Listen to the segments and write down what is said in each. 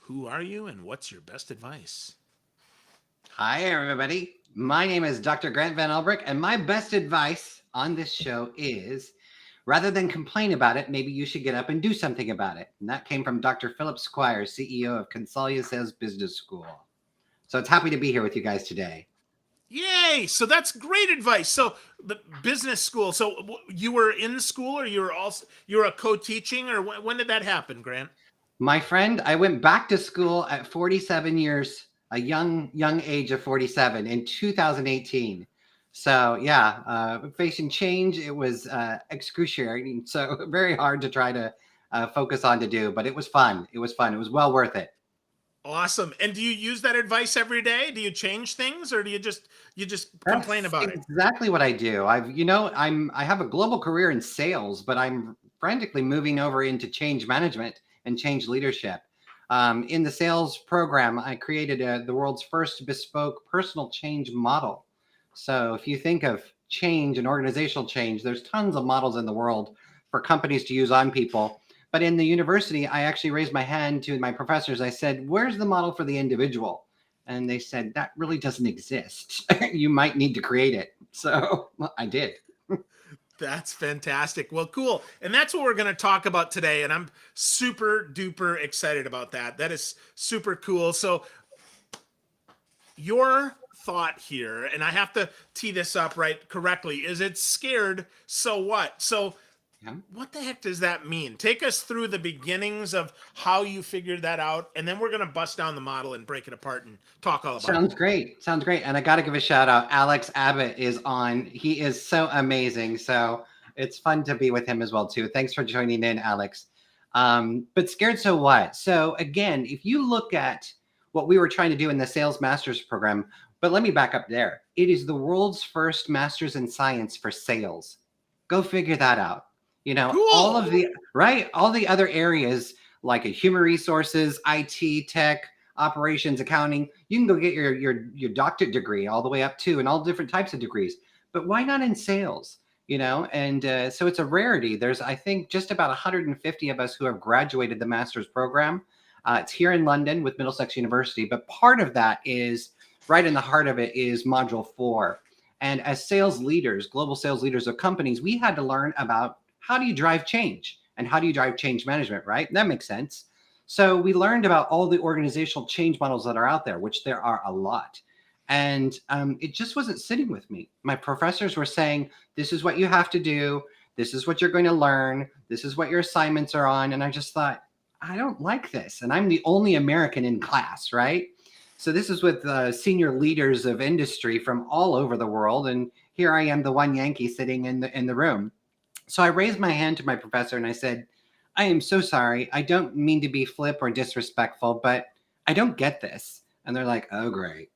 Who are you and what's your best advice? Hi, everybody. My name is Dr. Grant Van Ulbrich, and my best advice on this show is rather than complain about it, maybe you should get up and do something about it. And that came from Dr. Philip Squire, CEO of Consalia Sales Business School. So it's happy to be here with you guys today. Yay! So that's great advice. So the business school. So you were in school, or you were a co-teaching, or when did that happen, Grant? My friend, I went back to school at 47 years, a young age of 47 in 2018. So yeah, facing change, it was excruciating. So very hard to try to focus on to do, but it was fun. It was fun. It was well worth it. Awesome. And do you use that advice every day? Do you change things, or do you just complain That's about it? exactly what I do. I have a global career in sales, but I'm frantically moving over into change management and change leadership. In the sales program, I created the world's first bespoke personal change model. So if you think of change and organizational change, there's tons of models in the world for companies to use on people. But in the university, I actually raised my hand to my professors. I said, "Where's the model for the individual?" And they said, "That really doesn't exist. You might need to create it." So I did. That's fantastic. Well, cool. And that's what we're going to talk about today. And I'm super duper excited about that. That is super cool. So, your thought here, and I have to tee this up right correctly, is it's scared. So what? So, Yeah. what the heck does that mean? Take us through the beginnings of how you figured that out. And then we're going to bust down the model and break it apart and talk all about it. Sounds great. Sounds great. And I got to give a shout out. Alex Abbott is on. He is so amazing. So it's fun to be with him as well, too. Thanks for joining in, Alex. But scared, so what? So again, if you look at what we were trying to do in the Sales Masters program, but let me back up there. It is the world's first Masters in Science for sales. Go figure that out. All Cool. of the right, all the other areas like human resources, IT, tech, operations, accounting, you can go get your doctorate degree all the way up to and all different types of degrees. But why not in sales? And so it's a rarity. There's, I think, just about 150 of us who have graduated the master's program. It's here in London with Middlesex University, but part of that is right in the heart of it is module 4. And as sales leaders, global sales leaders of companies, we had to learn about how do you drive change and how do you drive change management, right? That makes sense. So we learned about all the organizational change models that are out there, which there are a lot. And it just wasn't sitting with me. My professors were saying, this is what you have to do. This is what you're going to learn. This is what your assignments are on. And I just thought, I don't like this. And I'm the only American in class, right? So this is with senior leaders of industry from all over the world. And here I am, the one Yankee sitting in the room. So I raised my hand to my professor and I said, I am so sorry. I don't mean to be flip or disrespectful, but I don't get this. And they're like, oh, great.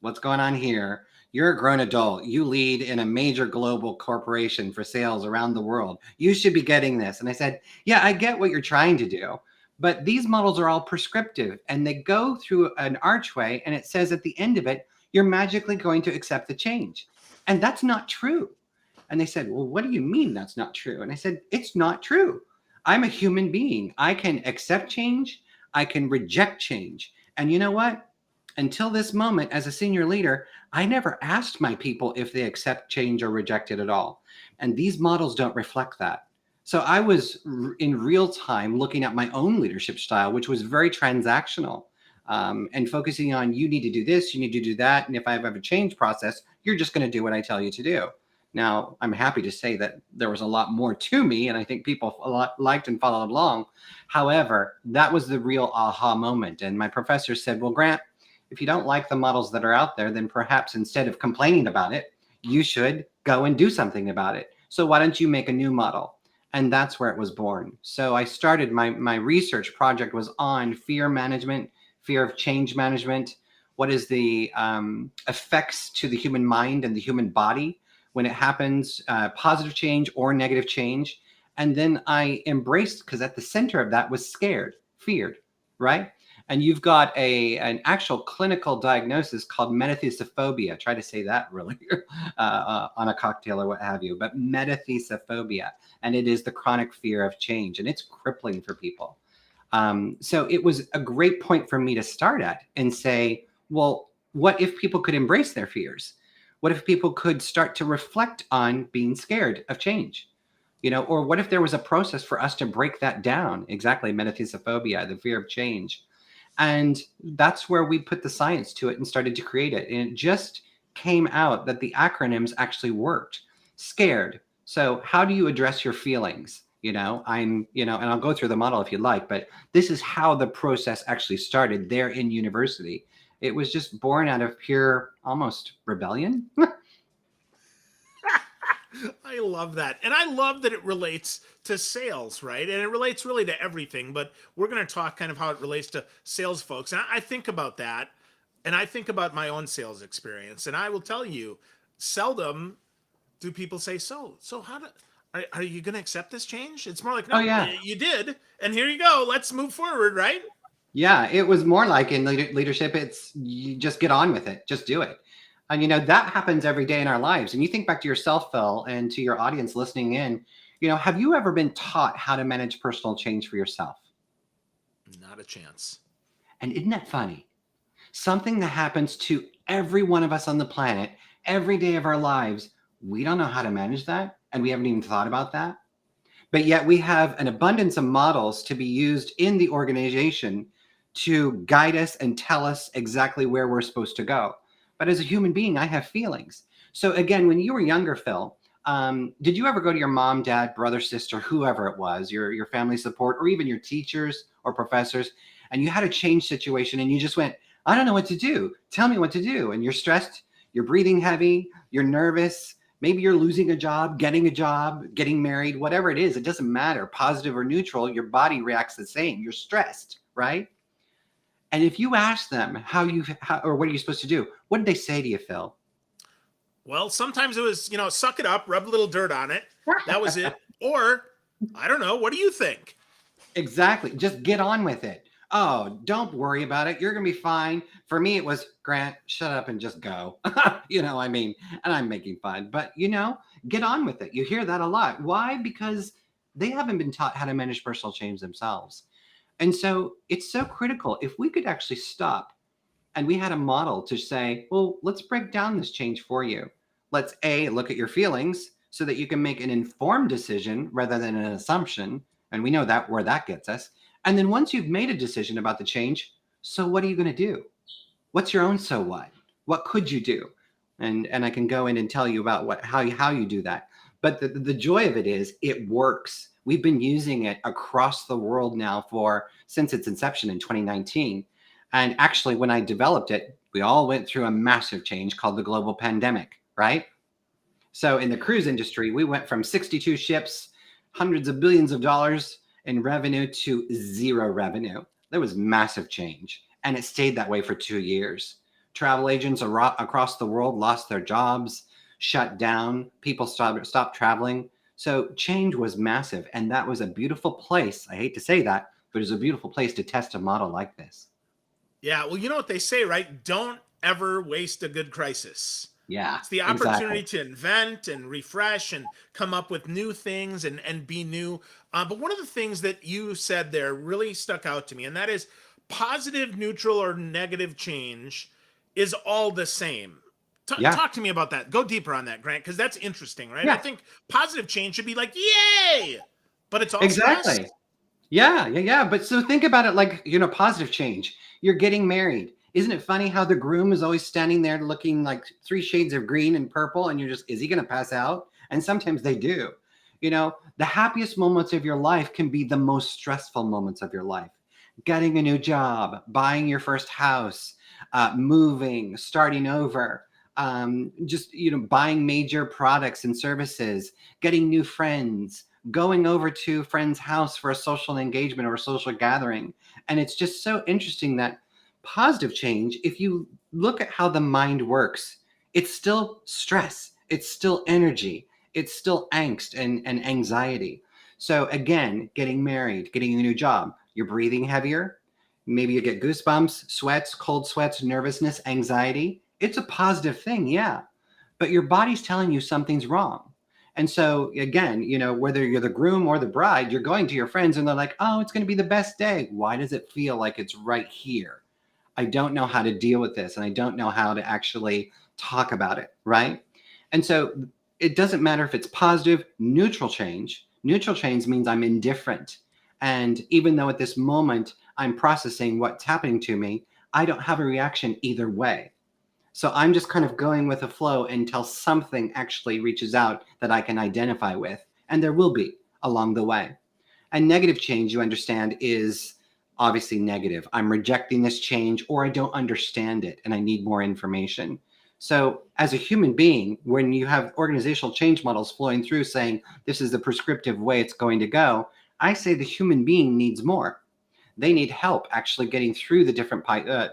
What's going on here? You're a grown adult. You lead in a major global corporation for sales around the world. You should be getting this. And I said, yeah, I get what you're trying to do. But these models are all prescriptive and they go through an archway and it says at the end of it, you're magically going to accept the change. And that's not true. And they said, well, what do you mean that's not true? And I said, it's not true. I'm a human being. I can accept change. I can reject change. And you know what? Until this moment, as a senior leader, I never asked my people if they accept change or reject it at all. And these models don't reflect that. So I was in real time looking at my own leadership style, which was very transactional and focusing on you need to do this, you need to do that. And if I have a change process, you're just going to do what I tell you to do. Now, I'm happy to say that there was a lot more to me, and I think people a lot liked and followed along. However, that was the real aha moment. And my professor said, well, Grant, if you don't like the models that are out there, then perhaps instead of complaining about it, you should go and do something about it. So why don't you make a new model? And that's where it was born. So I started my research project was on fear management, fear of change management. What is the effects to the human mind and the human body when it happens, positive change or negative change. And then I embraced, because at the center of that was scared, feared, right? And you've got an actual clinical diagnosis called metathisophobia. Try to say that really on a cocktail or what have you, but metathisophobia. And it is the chronic fear of change, and it's crippling for people. So it was a great point for me to start at and say, well, what if people could embrace their fears? What if people could start to reflect on being scared of change? Or what if there was a process for us to break that down? Exactly, metathesophobia, the fear of change. And that's where we put the science to it and started to create it. And it just came out that the acronyms actually worked. Scared. So how do you address your feelings? And I'll go through the model if you'd like, but this is how the process actually started there in university. It was just born out of pure, almost rebellion. I love that. And I love that it relates to sales, right? And it relates really to everything, but we're going to talk kind of how it relates to sales folks. And I think about that, and I think about my own sales experience. And I will tell you, seldom do people say, so how do, are you going to accept this change? It's more like, no, Oh, yeah. you did. And here you go. Let's move forward, right? Yeah, it was more like in leadership, it's you just get on with it, just do it. And that happens every day in our lives. And you think back to yourself, Phil, and to your audience listening in, have you ever been taught how to manage personal change for yourself? Not a chance. And isn't that funny? Something that happens to every one of us on the planet every day of our lives, we don't know how to manage that. And we haven't even thought about that. But yet we have an abundance of models to be used in the organization to guide us and tell us exactly where we're supposed to go. But as a human being, I have feelings. So again, when you were younger, Phil, did you ever go to your mom, dad, brother, sister, whoever it was, your family support, or even your teachers or professors, and you had a change situation and you just went, I don't know what to do. Tell me what to do. And you're stressed, you're breathing heavy, you're nervous. Maybe you're losing a job, getting married, whatever it is. It doesn't matter, positive or neutral. Your body reacts the same. You're stressed, right? And if you ask them how or what are you supposed to do, what did they say to you, Phil? Well, sometimes it was, suck it up, rub a little dirt on it. That was it. Or, I don't know. What do you think? Exactly. Just get on with it. Oh, don't worry about it. You're going to be fine. For me, it was, Grant, shut up and just go. And I'm making fun. But, get on with it. You hear that a lot. Why? Because they haven't been taught how to manage personal change themselves. And so it's so critical. If we could actually stop and we had a model to say, well, let's break down this change for you. Let's look at your feelings so that you can make an informed decision rather than an assumption. And we know that where that gets us. And then once you've made a decision about the change, so what are you going to do? What's your own so what? What could you do? And I can go in and tell you about how you do that. But the joy of it is it works. We've been using it across the world now since its inception in 2019. And actually, when I developed it, we all went through a massive change called the global pandemic, right? So in the cruise industry, we went from 62 ships, hundreds of billions of dollars in revenue to zero revenue. There was massive change. And it stayed that way for 2 years. Travel agents across the world lost their jobs, shut down, people stopped traveling. So change was massive. And that was a beautiful place. I hate to say that, but it was a beautiful place to test a model like this. Yeah, well, you know what they say, right? Don't ever waste a good crisis. Yeah, It's the opportunity to invent and refresh and come up with new things and be new. But one of the things that you said there really stuck out to me, and that is positive, neutral, or negative change is all the same. Talk to me about that. Go deeper on that, Grant, because that's interesting, right? Yeah. I think positive change should be like, yay! But it's all Exactly. stress. Yeah. But so think about it like, positive change. You're getting married. Isn't it funny how the groom is always standing there looking like 3 shades of green and purple, and you're just, is he going to pass out? And sometimes they do. The happiest moments of your life can be the most stressful moments of your life. Getting a new job, buying your first house, moving, starting over, just, buying major products and services, getting new friends, going over to a friend's house for a social engagement or a social gathering. And it's just so interesting that positive change, if you look at how the mind works, it's still stress, it's still energy, it's still angst and anxiety. So again, getting married, getting a new job, you're breathing heavier. Maybe you get goosebumps, sweats, cold sweats, nervousness, anxiety. It's a positive thing, yeah. But your body's telling you something's wrong. And so again, whether you're the groom or the bride, you're going to your friends and they're like, oh, it's going to be the best day. Why does it feel like it's right here? I don't know how to deal with this, and I don't know how to actually talk about it, right? And so it doesn't matter if it's positive, neutral change. Neutral change means I'm indifferent. And even though at this moment I'm processing what's happening to me, I don't have a reaction either way. So I'm just kind of going with the flow until something actually reaches out that I can identify with. And there will be along the way. And negative change, you understand, is obviously negative. I'm rejecting this change, or I don't understand it and I need more information. So as a human being, when you have organizational change models flowing through saying this is the prescriptive way it's going to go, I say the human being needs more. They need help actually getting through the different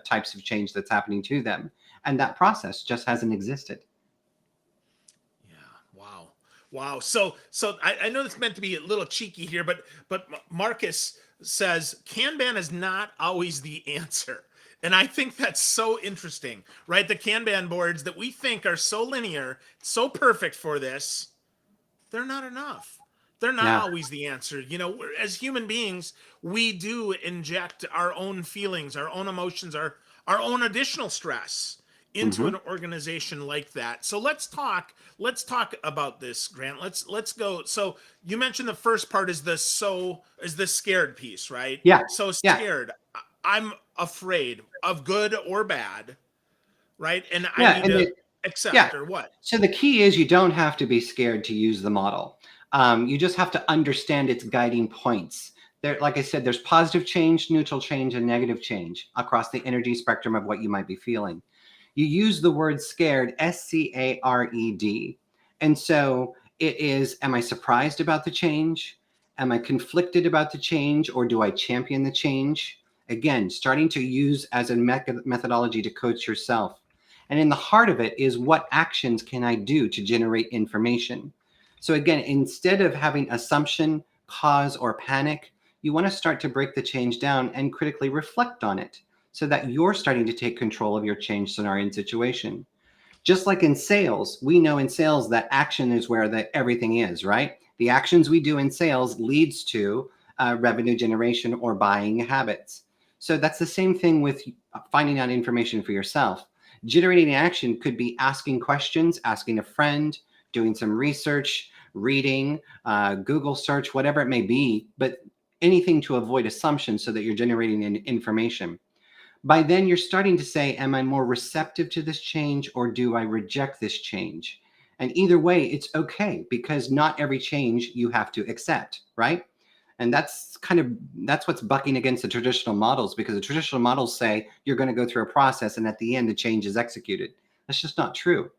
types of change that's happening to them. And that process just hasn't existed. Yeah. Wow. Wow. So I know it's meant to be a little cheeky here, but Marcus says Kanban is not always the answer. And I think that's so interesting, right? The Kanban boards that we think are so linear, so perfect for this, they're not enough. They're not Yeah. always the answer. As human beings, we do inject our own feelings, our own emotions, our own additional stress into an Mm-hmm. organization like that. So let's talk about this, Grant. Let's go. So you mentioned the first part is the scared piece, right? Yeah. So Yeah. scared. I'm afraid of good or bad, right? And I Yeah. need And to yeah. accept or what? So the key is you don't have to be scared to use the model. You just have to understand its guiding points. There, like I said, there's positive change, neutral change, and negative change across the energy spectrum of what you might be feeling. You use the word scared, SCARED. And so it is, am I surprised about the change? Am I conflicted about the change, or do I champion the change? Again, starting to use as a methodology to coach yourself. And in the heart of it is, what actions can I do to generate information? So again, instead of having assumption, cause, or panic, you want to start to break the change down and critically reflect on it so that you're starting to take control of your change scenario and situation. Just like in sales, we know in sales that action is where everything is, right? The actions we do in sales leads to revenue generation or buying habits. So that's the same thing with finding out information for yourself. Generating action could be asking questions, asking a friend, doing some research, reading, Google search, whatever it may be, but anything to avoid assumptions so that you're generating information. By then, you're starting to say, am I more receptive to this change, or do I reject this change? And either way, it's okay, because not every change you have to accept, right? And that's what's bucking against the traditional models, because the traditional models say you're going to go through a process and at the end the change is executed. That's just not true.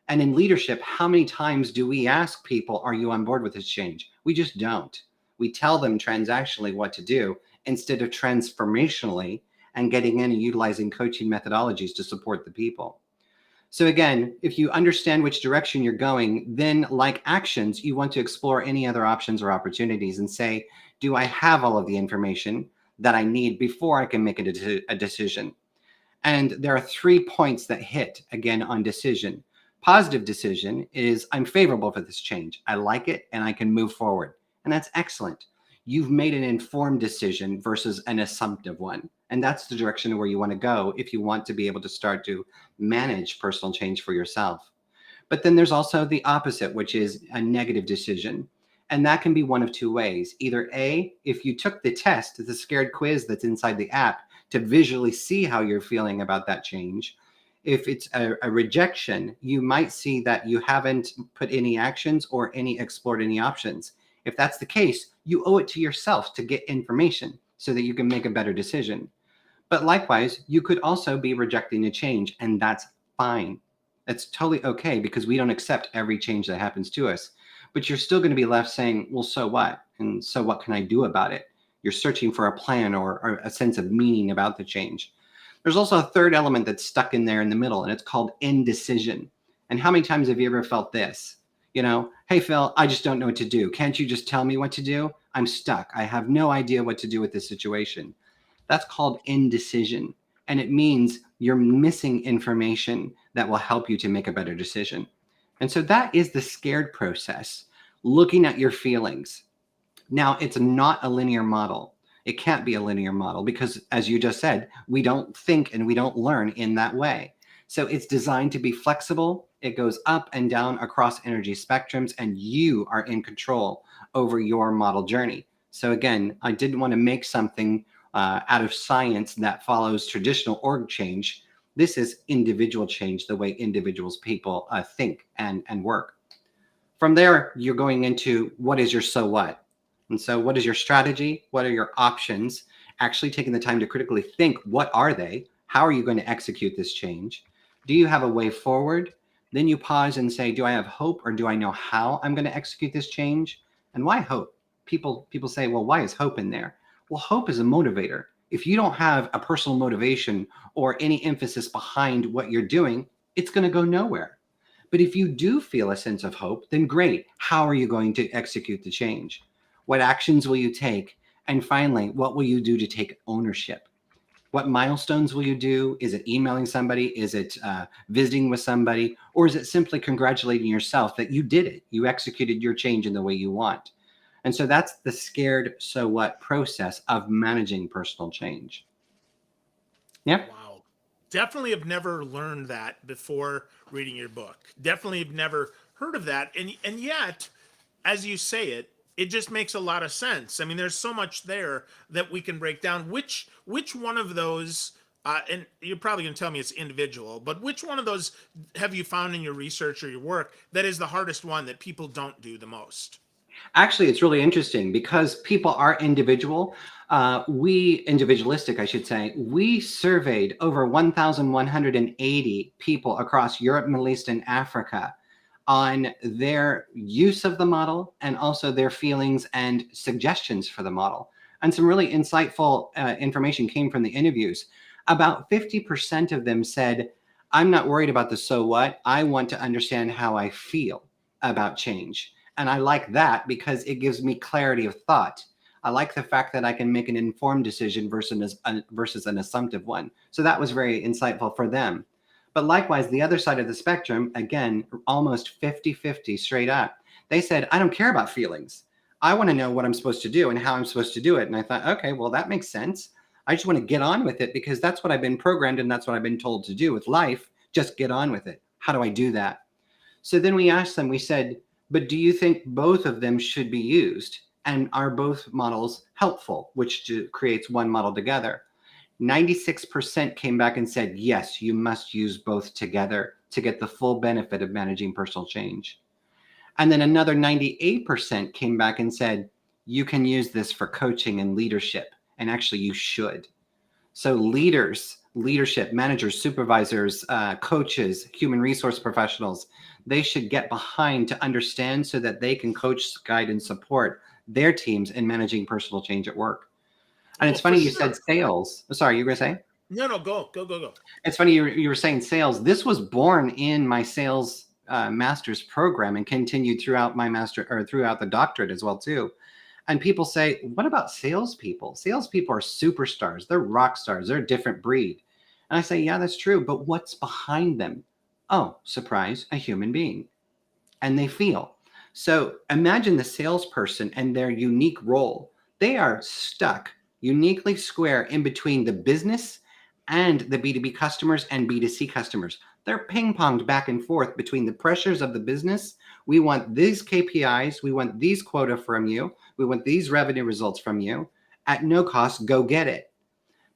And in leadership, how many times do we ask people, are you on board with this change? We just don't. We tell them transactionally what to do instead of transformationally, and getting in and utilizing coaching methodologies to support the people. So again, if you understand which direction you're going, then like actions, you want to explore any other options or opportunities and say, do I have all of the information that I need before I can make a decision? And there are 3 points that hit again on decision. Positive decision is, I'm favorable for this change. I like it and I can move forward. And that's excellent. You've made an informed decision versus an assumptive one. And that's the direction where you want to go if you want to be able to start to manage personal change for yourself. But then there's also the opposite, which is a negative decision. And that can be one of 2 ways. Either A, if you took the test, the scared quiz that's inside the app, to visually see how you're feeling about that change. If it's a rejection, you might see that you haven't put any actions or explored any options. If that's the case, you owe it to yourself to get information so that you can make a better decision. But likewise, you could also be rejecting a change, and that's fine. That's totally okay, because we don't accept every change that happens to us. But you're still going to be left saying, well, so what? And so what can I do about it? You're searching for a plan or a sense of meaning about the change. There's also a third element that's stuck in there in the middle, and it's called indecision. And how many times have you ever felt this? Hey, Phil, I just don't know what to do. Can't you just tell me what to do? I'm stuck. I have no idea what to do with this situation. That's called indecision. And it means you're missing information that will help you to make a better decision. And so that is the scared process. looking at your feelings. Now, it's not a linear model. It can't be a linear model because, as you just said, we don't think and we don't learn in that way. So it's designed to be flexible. It goes up and down across energy spectrums, and you are in control over your model journey. So again, I didn't want to make something out of science that follows traditional org change. This is individual change, the way individuals, people think and work. From there, you're going into what is your so what? And so what is your strategy? What are your options? Actually taking the time to critically think, what are they? How are you going to execute this change? Do you have a way forward? Then you pause and say, do I have hope or do I know how I'm going to execute this change? And why hope? People say, well, why is hope in there? Well, hope is a motivator. If you don't have a personal motivation or any emphasis behind what you're doing, it's going to go nowhere. But if you do feel a sense of hope, then great. How are you going to execute the change? What actions will you take? And finally, what will you do to take ownership? What milestones will you do? Is it emailing somebody? Is it visiting with somebody? Or is it simply congratulating yourself that you did it? You executed your change in the way you want. And so that's the scared so what process of managing personal change. Yeah. Wow. Definitely have never learned that before reading your book. Definitely have never heard of that. And yet, as you say it, it just makes a lot of sense. I mean, there's so much there that we can break down. Which one of those, and you're probably going to tell me it's individual, but which one of those have you found in your research or your work that is the hardest one that people don't do the most? Actually, it's really interesting because people are individual. Individualistic, I should say. We surveyed over 1,180 people across Europe, Middle East, and Africa on their use of the model and also their feelings and suggestions for the model. And some really insightful information came from the interviews. About 50% of them said, I'm not worried about the so what. I want to understand how I feel about change. And I like that because it gives me clarity of thought. I like the fact that I can make an informed decision versus an assumptive one. So that was very insightful for them. But likewise, the other side of the spectrum, again, almost 50-50 straight up. They said, I don't care about feelings. I want to know what I'm supposed to do and how I'm supposed to do it. And I thought, okay, well, that makes sense. I just want to get on with it because that's what I've been programmed and that's what I've been told to do with life. Just get on with it. How do I do that? So then we asked them, we said, but do you think both of them should be used? And are both models helpful, which creates one model together? 96% came back and said, yes, you must use both together to get the full benefit of managing personal change. And then another 98% came back and said, you can use this for coaching and leadership. And actually, you should. So leadership, managers, supervisors, coaches, human resource professionals, they should get behind to understand so that they can coach, guide, and support their teams in managing personal change at work. And it's funny you said sales. Sorry, you were going to say? No, go. It's funny you were saying sales. This was born in my sales master's program and continued throughout my master or throughout the doctorate as well too. And people say, what about salespeople? Salespeople are superstars. They're rock stars. They're a different breed. And I say, yeah, that's true. But what's behind them? Oh, surprise, a human being. And they feel. So imagine the salesperson and their unique role. They are stuck uniquely square in between the business and the B2B customers and B2C customers. They're ping-ponged back and forth between the pressures of the business. We want these KPIs. We want these quota from you. We want these revenue results from you. At no cost, go get it.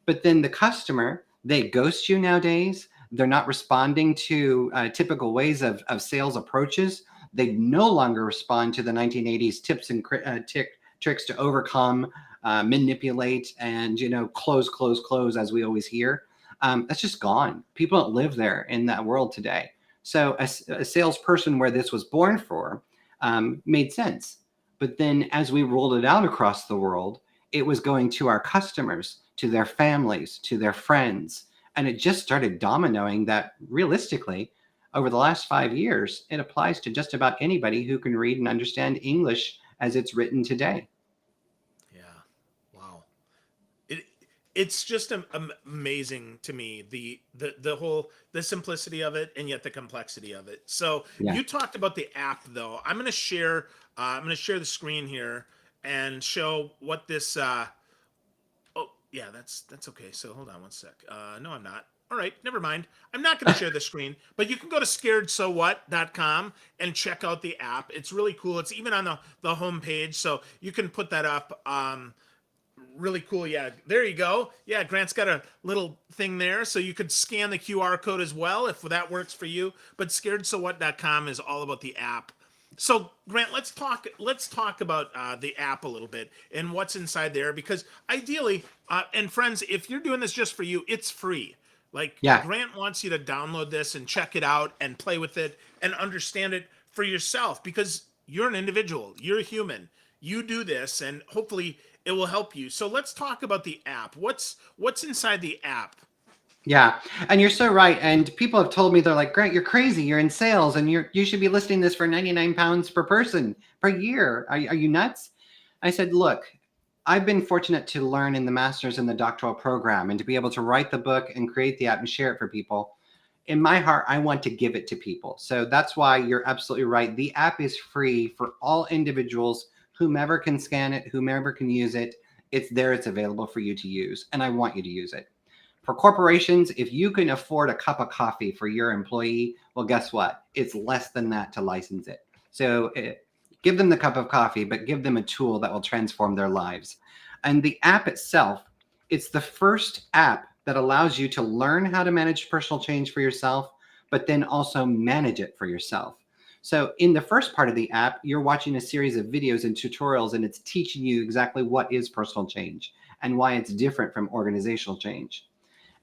But then the customer, they ghost you nowadays. They're not responding to typical ways of sales approaches. They no longer respond to the 1980s tips and tricks to overcome, manipulate, and close, as we always hear. That's just gone. People don't live there in that world today. So a salesperson where this was born for made sense. But then as we rolled it out across the world, it was going to our customers, to their families, to their friends. And it just started dominoing that realistically, over the last 5 years, it applies to just about anybody who can read and understand English as it's written today. Yeah. Wow. it's just amazing to me, the simplicity of it and yet the complexity of it. So Yeah. you talked about the app, though. I'm going to share the screen here and show what this oh yeah, that's okay. So hold on one sec. No, I'm not. All right, never mind. I'm not going to share the screen, but you can go to scaredsowhat.com and check out the app. It's really cool. It's even on the homepage, so you can put that up. Really cool. Yeah, there you go. Yeah, Grant's got a little thing there, so you could scan the QR code as well if that works for you. But scaredsowhat.com is all about the app. So Grant, let's talk about the app a little bit and what's inside there, because ideally, and friends, if you're doing this just for you, it's free. Like, Yeah. Grant wants you to download this and check it out and play with it and understand it for yourself, because you're an individual, you're a human. You do this, and hopefully it will help you. So let's talk about the app. What's inside the app? Yeah, and you're so right. And people have told me, they're like, Grant, you're crazy. You're in sales, and you should be listing this for 99 pounds per person per year. Are you nuts? I said, look, I've been fortunate to learn in the master's and the doctoral program, and to be able to write the book and create the app and share it for people. In my heart, I want to give it to people. So that's why you're absolutely right. The app is free for all individuals, whomever can scan it, whomever can use it. It's there. It's available for you to use, and I want you to use it. For corporations, if you can afford a cup of coffee for your employee, well, guess what? It's less than that to license it. So give them the cup of coffee, but give them a tool that will transform their lives. And the app itself, it's the first app that allows you to learn how to manage personal change for yourself, but then also manage it for yourself. So in the first part of the app, you're watching a series of videos and tutorials, and it's teaching you exactly what is personal change and why it's different from organizational change.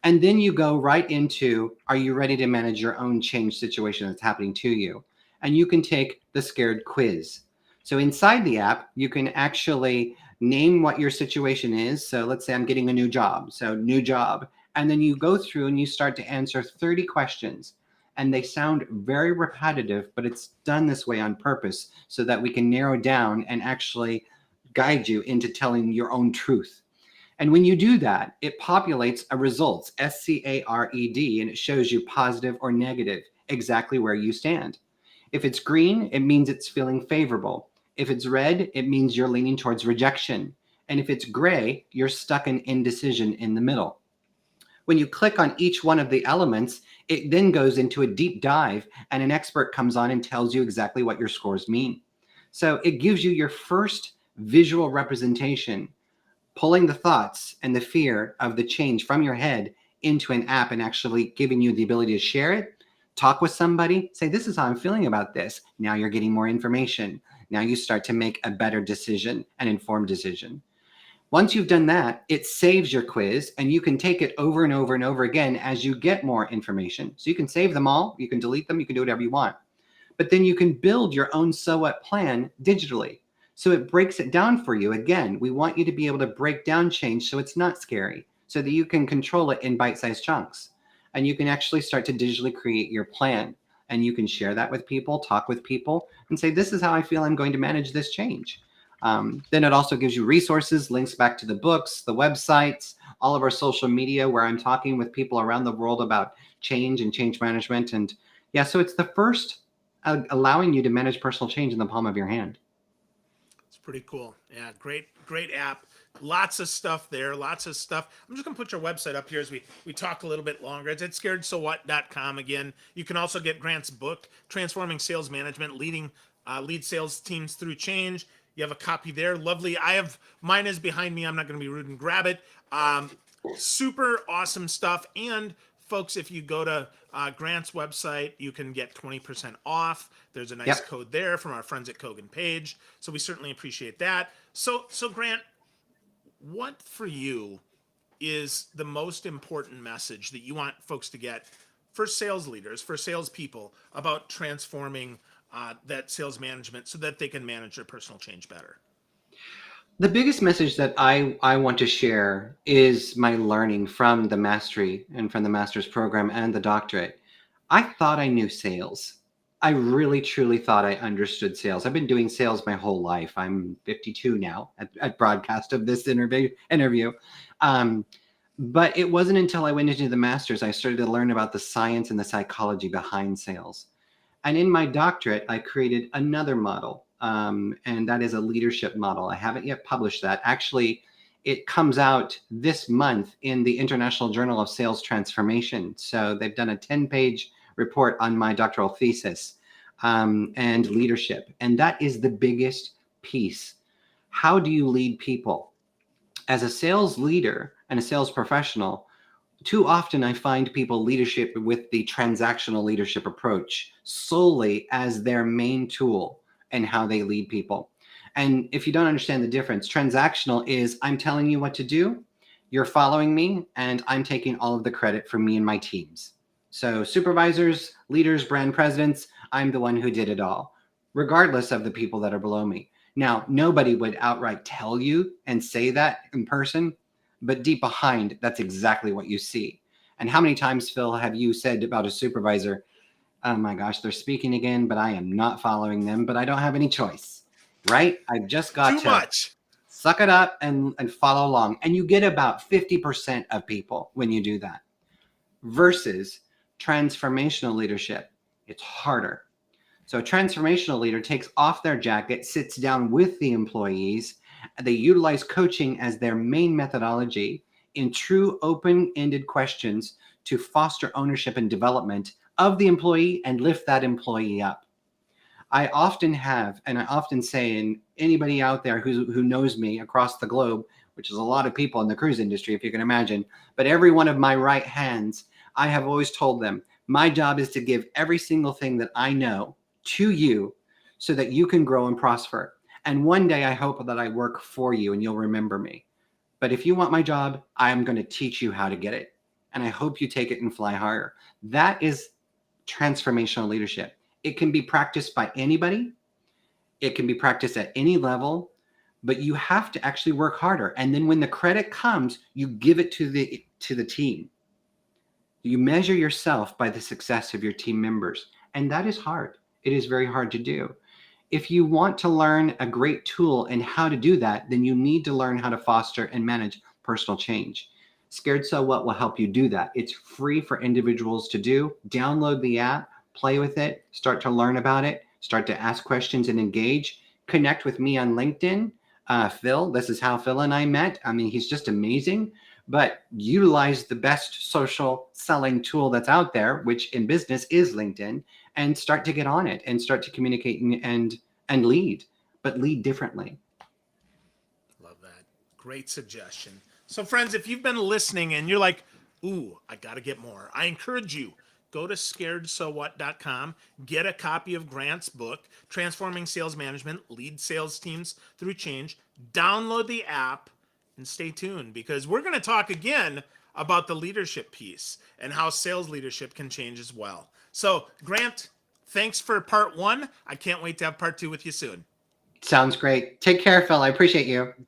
And then you go right into, are you ready to manage your own change situation that's happening to you? And you can take the scared quiz. So inside the app, you can actually name what your situation is. So let's say I'm getting a new job. So new job. And then you go through and you start to answer 30 questions. And they sound very repetitive, but it's done this way on purpose so that we can narrow down and actually guide you into telling your own truth. And when you do that, it populates a results, SCARED, and it shows you positive or negative, exactly where you stand. If it's green, it means it's feeling favorable. If it's red, it means you're leaning towards rejection. And if it's gray, you're stuck in indecision in the middle. When you click on each one of the elements, it then goes into a deep dive, and an expert comes on and tells you exactly what your scores mean. So it gives you your first visual representation, pulling the thoughts and the fear of the change from your head into an app and actually giving you the ability to share it, talk with somebody, say, this is how I'm feeling about this. Now you're getting more information. Now you start to make a better decision, an informed decision. Once you've done that, it saves your quiz, and you can take it over and over and over again as you get more information. So you can save them all, you can delete them, you can do whatever you want. But then you can build your own so what plan digitally. So it breaks it down for you. Again, we want you to be able to break down change so it's not scary, so that you can control it in bite-sized chunks. And you can actually start to digitally create your plan. And you can share that with people, talk with people, and say, this is how I feel I'm going to manage this change. Then it also gives you resources, links back to the books, the websites, all of our social media, where I'm talking with people around the world about change and change management. And yeah, so it's the first allowing you to manage personal change in the palm of your hand. It's pretty cool. Yeah, great app. Lots of stuff there. Lots of stuff. I'm just gonna put your website up here as we talk a little bit longer. It's at scaredsowhat.com again. You can also get Grant's book, Transforming Sales Management, lead sales teams through change. You have a copy there. Lovely. Mine is behind me. I'm not gonna be rude and grab it. Super awesome stuff. And folks, if you go to Grant's website, you can get 20% off. There's a nice Yep. code there from our friends at Kogan Page. So we certainly appreciate that. So Grant, what for you is the most important message that you want folks to get for sales leaders, for salespeople, about transforming that sales management so that they can manage their personal change better? The biggest message that I want to share is my learning from the mastery and from the master's program and the doctorate. I thought I knew sales. I really, truly thought I understood sales. I've been doing sales my whole life. I'm 52 now at broadcast of this interview. But it wasn't until I went into the master's I started to learn about the science and the psychology behind sales. And in my doctorate, I created another model, and that is a leadership model. I haven't yet published that. Actually, it comes out this month in the International Journal of Sales Transformation. So they've done a 10-page report on my doctoral thesis and leadership. And that is the biggest piece. How do you lead people? As a sales leader and a sales professional, too often I find people leadership with the transactional leadership approach solely as their main tool and how they lead people. And if you don't understand the difference, transactional is I'm telling you what to do, you're following me, and I'm taking all of the credit for me and my teams. So supervisors, leaders, brand presidents, I'm the one who did it all, regardless of the people that are below me. Now, nobody would outright tell you and say that in person, but deep behind, that's exactly what you see. And how many times, Phil, have you said about a supervisor, oh my gosh, they're speaking again, but I am not following them, but I don't have any choice, right? I've just got Too much. suck it up and follow along. And you get about 50% of people when you do that. Versus transformational leadership, it's harder. So a transformational leader takes off their jacket, sits down with the employees, and they utilize coaching as their main methodology in true open-ended questions to foster ownership and development of the employee and lift that employee up. I often have, and I often say, and anybody out there who knows me across the globe, which is a lot of people in the cruise industry, if you can imagine, but every one of my right hands, I have always told them, my job is to give every single thing that I know to you so that you can grow and prosper. And one day I hope that I work for you and you'll remember me. But if you want my job, I'm going to teach you how to get it. And I hope you take it and fly higher. That is transformational leadership. It can be practiced by anybody. It can be practiced at any level, but you have to actually work harder. And then when the credit comes, you give it to the team. You measure yourself by the success of your team members. And that is hard. It is very hard to do. If you want to learn a great tool and how to do that, then you need to learn how to foster and manage personal change. Scared So What will help you do that. It's free for individuals to do. Download the app, play with it, start to learn about it, start to ask questions and engage. Connect with me on LinkedIn. Phil, this is how Phil and I met. I mean, he's just amazing. But utilize the best social selling tool that's out there, which in business is LinkedIn, and start to get on it and start to communicate and lead, but lead differently. Love that. Great suggestion. So friends, if you've been listening and you're like, ooh, I got to get more, I encourage you, go to scaredsowhat.com, get a copy of Grant's book, Transforming Sales Management, Lead Sales Teams Through Change, download the app, and stay tuned because we're going to talk again about the leadership piece and how sales leadership can change as well. So, Grant, thanks for part 1. I can't wait to have part 2 with you soon. Sounds great. Take care, Phil. I appreciate you. You too.